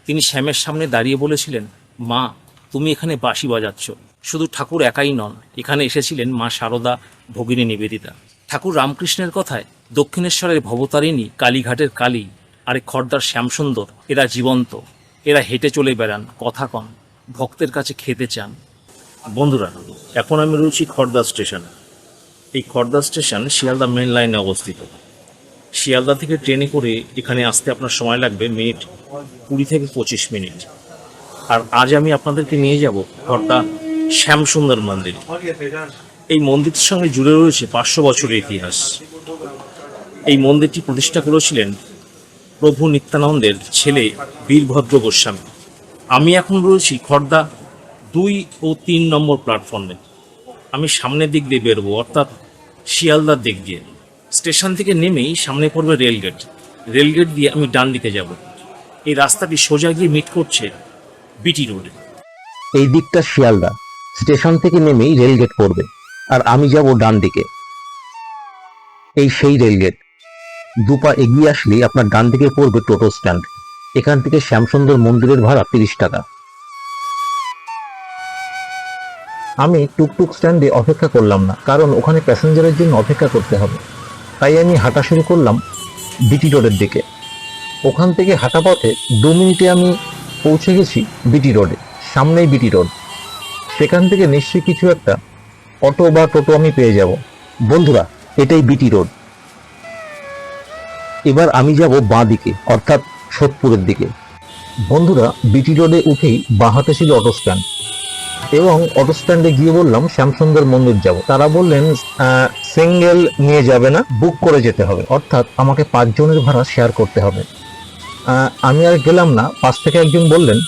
তিনি শ্যামের সামনে দাঁড়িয়ে বলেছিলেন, মা, তুমি এখানে বাঁশি বাজাচ্ছ। শুধু ঠাকুর একাই নন, এখানে এসেছিলেন মা শারদা, ভগিনী নিবেদিতা। ঠাকুর রামকৃষ্ণের কথায় দক্ষিণেশ্বরের ভবতারিণী, কালীঘাটের কালী, আর খর্দার শ্যামসুন্দর এরা জীবন্ত। এরা হেঁটে চলে বেড়ান, কথা কন, ভক্তের কাছে খেতে চান। বন্ধুরা, এখন আমি রয়েছি খর্দা স্টেশনে। এই খর্দা স্টেশন শিয়ালদা মেন লাইনে অবস্থিত। শিয়ালদা থেকে ট্রেনে করে এখানে আসতে আপনার সময় লাগবে মিনিট 20 থেকে 25 মিনিট। আর আজ আমি আপনাদেরকে নিয়ে যাব খর্দা শ্যামসুন্দর মন্দির। এই মন্দিরটির সঙ্গে জুড়ে রয়েছে 500 বছরের ইতিহাস। এই মন্দিরটি প্রতিষ্ঠা করেছিলেন প্রভু নিত্যানন্দের ছেলে বীরভদ্র গোস্বামী। আমি এখন রয়েছি খর্দা 2 ও 3 নম্বর প্ল্যাটফর্মে। আমি সামনের দিক দিয়ে বেরোবো, অর্থাৎ শিয়ালদার দিক দিয়ে। স্টেশন থেকে নেমেই সামনে পড়বে রেলগেট। রেলগেট দিয়ে আমি ডান দিকে যাব। এই রাস্তাটি সোজা গিয়ে মিট করছে বিটি রোডে। এই দিকটা শিয়ালদা, স্টেশন থেকে নেমেই রেলগেট পড়বে, আর আমি যাব ডান দিকে। এই সেই রেলগেট। দুপা এগিয়ে আসলেই আপনার ডান দিকে পড়বে টোটো স্ট্যান্ড। এখান থেকে শ্যামসুন্দর মন্দিরের ভাড়া 30 টাকা। আমি টুকটুক স্ট্যান্ডে অপেক্ষা করলাম না, কারণ ওখানে প্যাসেঞ্জারের জন্য অপেক্ষা করতে হবে। তাই আমি হাঁটা শুরু করলাম বিটি রোডের দিকে। ওখান থেকে হাঁটা পথে 2 মিনিটে আমি পৌঁছে গেছি বিটি রোডে। সামনেই বিটি রোড। সেখান থেকে নিশ্চয়ই কিছু একটা অটো বা টোটো আমি পেয়ে যাব। বন্ধুরা, এটাই বিটি রোড। এবার আমি যাব বাঁ দিকে, অর্থাৎ সোদপুরের দিকে। বন্ধুরা, বিটি রোডে উঠেই বাঁ হাতে ছিল অটো স্ট্যান্ড, এবং অটো স্ট্যান্ডে গিয়ে বললাম শ্যামসুন্দর মন্দির যাব। তারা বললেন সিঙ্গেল নিয়ে যাবে না, বুক করে যেতে হবে, অর্থাৎ আমাকে 5 জনের ভাড়া শেয়ার করতে হবে। আমি আর গেলাম না। পাশ থেকে একজন বললেন,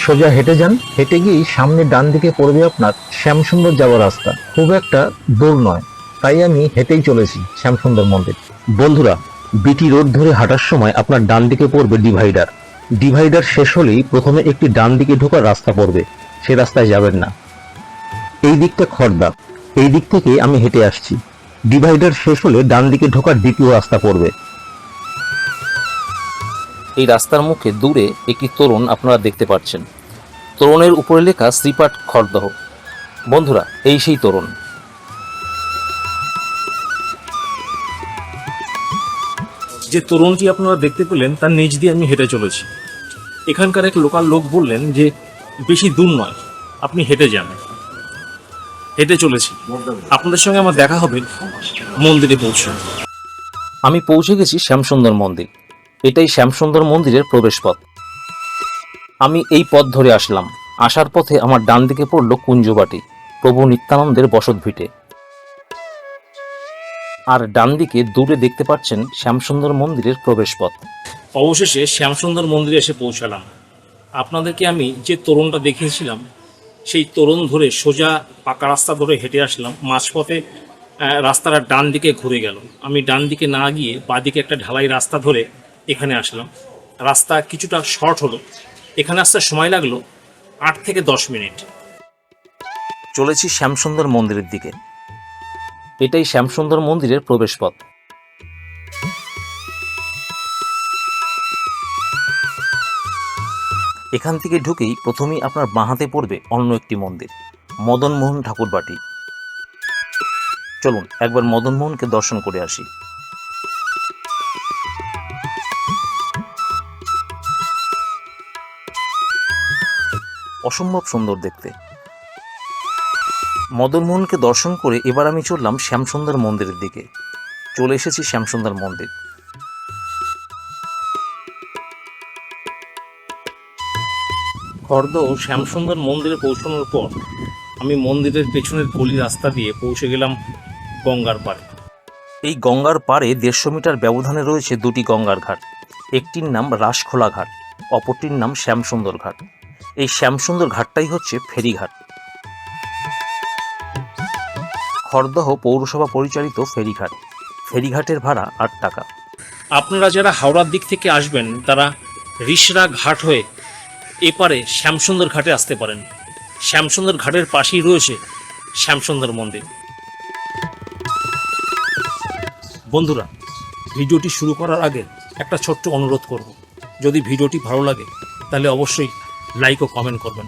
সোজা হেঁটে যান, হেঁটে গিয়েই সামনে ডান দিকে পড়বে আপনার শ্যামসুন্দর যাওয়ার রাস্তা। খুব একটা দূর নয়, তাই আমি হেঁটেই চলেছি শ্যামসুন্দর মন্দির। বন্ধুরা, বিটি রোড ধরে হাঁটার সময় আপনার ডান দিকে পড়বে ডিভাইডার। ডিভাইডার শেষ হলেই প্রথমে একটি ডান দিকে ঢোকার রাস্তা পড়বে, সে রাস্তায় যাবেন না। এই দিকটা খর্দা, এই দিক থেকে আমি হেঁটে আসছি। ডিভাইডার শেষ হলে ডান দিকে ঢোকার দ্বিতীয় রাস্তা পড়বে। এই রাস্তার মুখে দূরে একটি তোরণ আপনারা দেখতে পাচ্ছেন। তোরণের উপরে লেখা শ্রীপাঠ খড়দহ। বন্ধুরা, এই সেই তোরণ। যে তোরণটি আপনারা দেখতে পেলেন তার নিচ দিয়ে আমি হেঁটে চলেছি। এখানকার এক লোকাল লোক বললেন যে বেশি দূর নয়, আপনি হেঁটে যান। হেঁটে চলেছি। আপনাদের সঙ্গে আমার দেখা হবে মন্দিরে পৌঁছে। আমি পৌঁছে গেছি শ্যামসুন্দর মন্দির। এটাই শ্যামসুন্দর মন্দিরের প্রবেশপথ। আমি এই পথ ধরে আসলাম। আসার পথে আমার ডান দিকে পড়ল কুঞ্জবাটি, প্রভু নিত্যানন্দের বসত ভিটে। আর ডান দিকে দূরে দেখতে পাচ্ছেন শ্যামসুন্দর মন্দিরের প্রবেশপথ। অবশেষে শ্যামসুন্দর মন্দিরে এসে পৌঁছালাম। আপনাদেরকে আমি যে তোরণটা দেখিয়েছিলাম, সেই তোরণ ধরে সোজা পাকা রাস্তা ধরে হেঁটে আসলাম। মাঝপথে রাস্তাটা ডান দিকে ঘুরে গেল। আমি ডান দিকে না গিয়ে বাঁদিকে একটা ঢালাই রাস্তা ধরে এখানে আসলাম। রাস্তা কিছুটা শর্ট হলো। এখানে আসতে সময় লাগলো 8 থেকে 10 মিনিট। চলেছি শ্যামসুন্দর মন্দিরের দিকে। এটাই শ্যামসুন্দর মন্দিরের প্রবেশপথ। এখান থেকে ঢুকেই প্রথমেই আপনার বাঁ হাতে পড়বে অন্য একটি মন্দির, মদনমোহন ঠাকুর বাটি। চলুন একবার মদনমোহনকে দর্শন করে আসি। অসম্ভব সুন্দর দেখতে। মদনমোহনকে দর্শন করে এবার আমি চললাম শ্যামসুন্দর মন্দিরের দিকে। চলে এসেছি শ্যামসুন্দর মন্দির। খর্দা শ্যামসুন্দর মন্দিরে পৌঁছানোর পর আমি মন্দিরের পেছনের গলি রাস্তা দিয়ে পৌঁছে গেলাম গঙ্গার পাড়ে। এই গঙ্গার পাড়ে 150 মিটার ব্যবধানে রয়েছে 2টি গঙ্গার ঘাট। একটির নাম রাসখোলা ঘাট, অপরটির নাম শ্যামসুন্দর ঘাট। এই শ্যামসুন্দর ঘাটটাই হচ্ছে ফেরিঘাট। খড়দহ পৌরসভা পরিচালিত ফেরিঘাট। ফেরিঘাটের ভাড়া 8 টাকা। আপনারা যারা হাওড়ার দিক থেকে আসবেন তারা রিষড়া ঘাট হয়ে এপারে শ্যামসুন্দর ঘাটে আসতে পারেন। শ্যামসুন্দর ঘাটের পাশেই রয়েছে শ্যামসুন্দর মন্দির। বন্ধুরা, ভিডিওটি শুরু করার আগে একটা ছোট্ট অনুরোধ করব, যদি ভিডিওটি ভালো লাগে তাহলে অবশ্যই লাইক ও কমেন্ট করবেন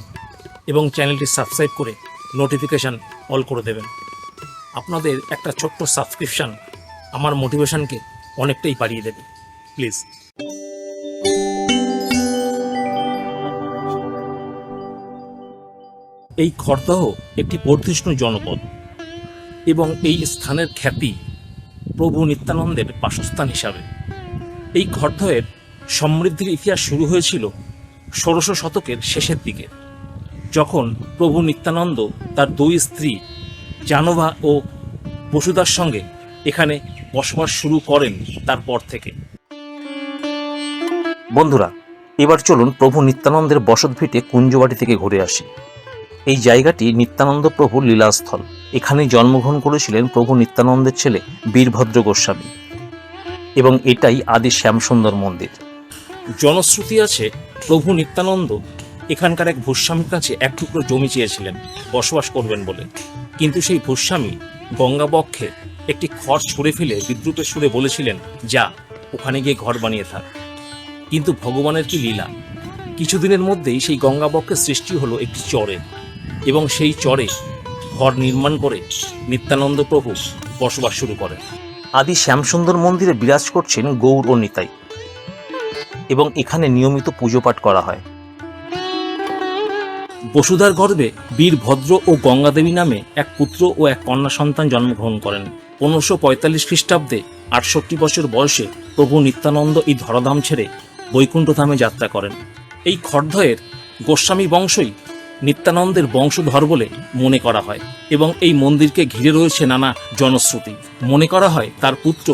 এবং চ্যানেলটি সাবস্ক্রাইব করে নোটিফিকেশান অল করে দেবেন। আপনাদের একটা ছোট্ট সাবস্ক্রিপশান আমার মোটিভেশনকে অনেকটাই বাড়িয়ে দেবে, প্লিজ। এই খড়দহ একটি বর্ধিষ্ণু জনপদ এবং এই স্থানের খ্যাতি প্রভু নিত্যানন্দের বাসস্থান হিসাবে। এই খড়দহের সমৃদ্ধির ইতিহাস শুরু হয়েছিল ১৬০০ শতকের শেষের দিকে, যখন প্রভু নিত্যানন্দ তার দুই স্ত্রী জানভা ও বসুদার সঙ্গে এখানে বসবাস শুরু করেন। তারপর থেকে বন্ধুরা, এবার চলুন প্রভু নিত্যানন্দের বসতভিটে কুঞ্জবাটি থেকে ঘুরে আসি। এই জায়গাটি নিত্যানন্দ প্রভুর লীলাস্থল। এখানেই জন্মগ্রহণ করেছিলেন প্রভু নিত্যানন্দের ছেলে বীরভদ্র গোস্বামী এবং এটাই আদি শ্যামসুন্দর মন্দির। জনশ্রুতি আছে প্রভু নিত্যানন্দ এখানকার এক ভূস্বামীর কাছে এক টুকরো জমি চেয়েছিলেন বসবাস করবেন বলে, কিন্তু সেই ভূস্বামী গঙ্গাবক্ষে একটি খড় ছুঁড়ে ফেলে বিদ্রুপের সুরে বলেছিলেন, যা ওখানে গিয়ে ঘর বানিয়ে থাক। কিন্তু ভগবানের কি লীলা, কিছুদিনের মধ্যেই সেই গঙ্গাবক্ষে সৃষ্টি হলো একটি চরে এবং সেই চরে ঘর নির্মাণ করে নিত্যানন্দ প্রভু বসবাস শুরু করেন। আদি শ্যামসুন্দর মন্দিরে বিরাজ করছেন গৌর ও নিতাই এবং এখানে নিয়মিত পুজো পাঠ করা হয়। বসুধার গর্ভে বীরভদ্র ও গঙ্গাদেবী নামে এক পুত্র ও এক কন্যা সন্তান জন্মগ্রহণ করেন। ১৫৪৫ খ্রিস্টাব্দে ৬৮ বছর বয়সে প্রভু নিত্যানন্দ এই ধরাধাম ছেড়ে বৈকুণ্ঠধামে যাত্রা করেন। এই খড়দহের গোস্বামী বংশই নিত্যানন্দের বংশধর বলে মনে করা হয় এবং এই মন্দিরকে ঘিরে রয়েছে নানা জনশ্রুতি। মনে করা হয় তার পুত্র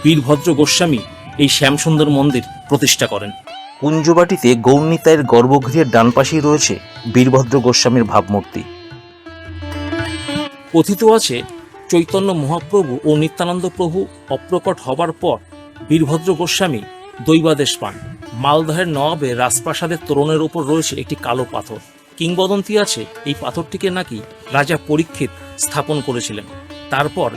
বীরভদ্র গোস্বামী এই শ্যামসুন্দর মন্দির প্রতিষ্ঠা করেন। কুঞ্জবাটিতে গৌরনিতাইয়ের গর্ভগৃহের ডান পাশেই রয়েছে বীরভদ্র গোস্বামীর ভাবমূর্তি। কথিত আছে চৈতন্য মহাপ্রভু ও নিত্যানন্দ প্রভু অপ্রকট হবার পর বীরভদ্র গোস্বামী দৈবাদেশ পান। মালদহের নবাবের রাজপ্রাসাদের তোরণের উপর রয়েছে একটি কালো পাথর। কিংবদন্তি আছে এই পাথরটিকে নাকি রাজা পরীক্ষিত স্থাপন করেছিলেন। তারপর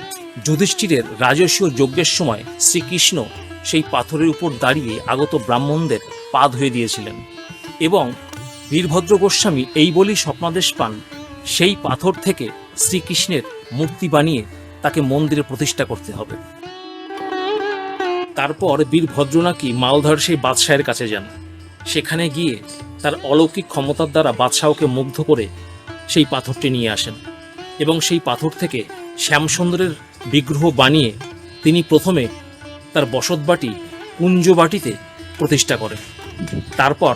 যুধিষ্ঠিরের রাজস্বীয় যজ্ঞের সময় শ্রীকৃষ্ণ সেই পাথরের উপর দাঁড়িয়ে আগত ব্রাহ্মণদের পা ধুয়ে দিয়েছিলেন এবং বীরভদ্র গোস্বামী এই বলেই স্বপ্নাদেশ পান সেই পাথর থেকে শ্রীকৃষ্ণের মূর্তি বানিয়ে তাকে মন্দিরে প্রতিষ্ঠা করতে হবে। তারপর বীরভদ্র নাকি মালধার সেই বাদশাহের কাছে যান। সেখানে গিয়ে তার অলৌকিক ক্ষমতার দ্বারা বাদশাহকে মুগ্ধ করে সেই পাথরটি নিয়ে আসেন এবং সেই পাথর থেকে শ্যামসুন্দরের বিগ্রহ বানিয়ে তিনি প্রথমে তার বসতবাটি কুঞ্জবাটিতে প্রতিষ্ঠা করেন। তারপর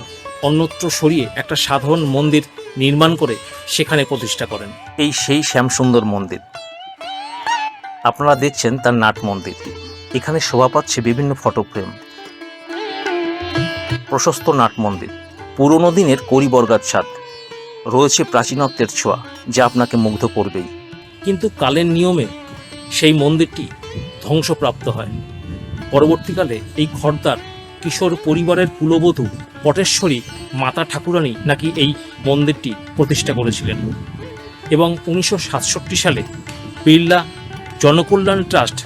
অন্যত্র সরিয়ে একটা সাধারণ মন্দির নির্মাণ করে সেখানে প্রতিষ্ঠা করেন। এই সেই শ্যামসুন্দর মন্দির আপনারা দেখছেন তার নাট মন্দির। এখানে শোভা পাচ্ছে বিভিন্ন ফটোফ্রেম। প্রশস্ত নাট মন্দির, পুরনো দিনের করিবর্গার ছাদ, রয়েছে প্রাচীনত্বের ছোঁয়া যা আপনাকে মুগ্ধ করবেই। কিন্তু কালের নিয়মে সেই মন্দিরটি ধ্বংসপ্রাপ্ত হয়। পরবর্তীকালে এই খড়দার কিশোর পরিবারের কুলবধূ পটেশ্বরী মাতা ঠাকুরানী নাকি এই মন্দিরটি প্রতিষ্ঠা করেছিলেন এবং ১৯৬৭ সালে বিড়লা জনকল্যাণ ট্রাস্ট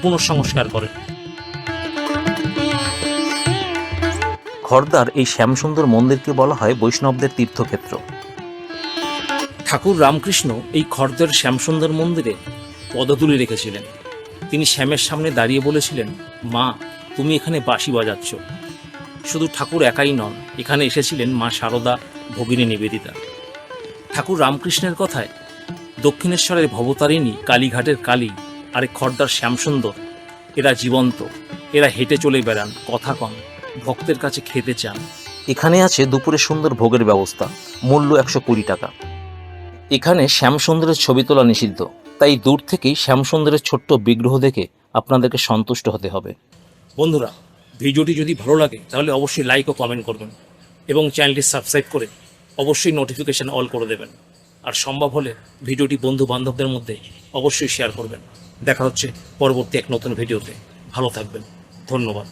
পুনঃসংস্কার করেন। খড়দার এই শ্যামসুন্দর মন্দিরকে বলা হয় বৈষ্ণবদের তীর্থক্ষেত্র। ঠাকুর রামকৃষ্ণ এই খড়দার শ্যামসুন্দর মন্দিরে পদতুলি রেখেছিলেন। তিনি শ্যামের সামনে দাঁড়িয়ে বলেছিলেন, মা তুমি এখানে বাঁশি বাজাচ্ছ। শুধু ঠাকুর একাই নন, এখানে এসেছিলেন মা শারদা, ভগিনী নিবেদিতা। ঠাকুর রামকৃষ্ণের কথায় দক্ষিণেশ্বরের ভবতারিণী, কালীঘাটের কালী আর খড়দার শ্যামসুন্দর এরা জীবন্ত, এরা হেঁটে চলে বেড়ান, কথা কন, ভক্তের কাছে খেতে চান। এখানে আছে দুপুরে সুন্দর ভোগের ব্যবস্থা, মূল্য ১২০ টাকা। এখানে শ্যামসুন্দরের ছবি তোলা নিষিদ্ধ, তাই দূর থেকেই শ্যামসুন্দরের ছোট্ট বিগ্রহ দেখে আপনাদেরকে সন্তুষ্ট হতে হবে। বন্ধুরা, ভিডিওটি যদি ভালো লাগে তাহলে অবশ্যই লাইক ও কমেন্ট করবেন এবং চ্যানেলটি সাবস্ক্রাইব করে অবশ্যই নোটিফিকেশান অল করে দেবেন। আর সম্ভব হলে ভিডিওটি বন্ধু বান্ধবদের মধ্যে অবশ্যই শেয়ার করবেন। দেখা হচ্ছে পরবর্তী এক নতুন ভিডিওতে। ভালো থাকবেন, ধন্যবাদ।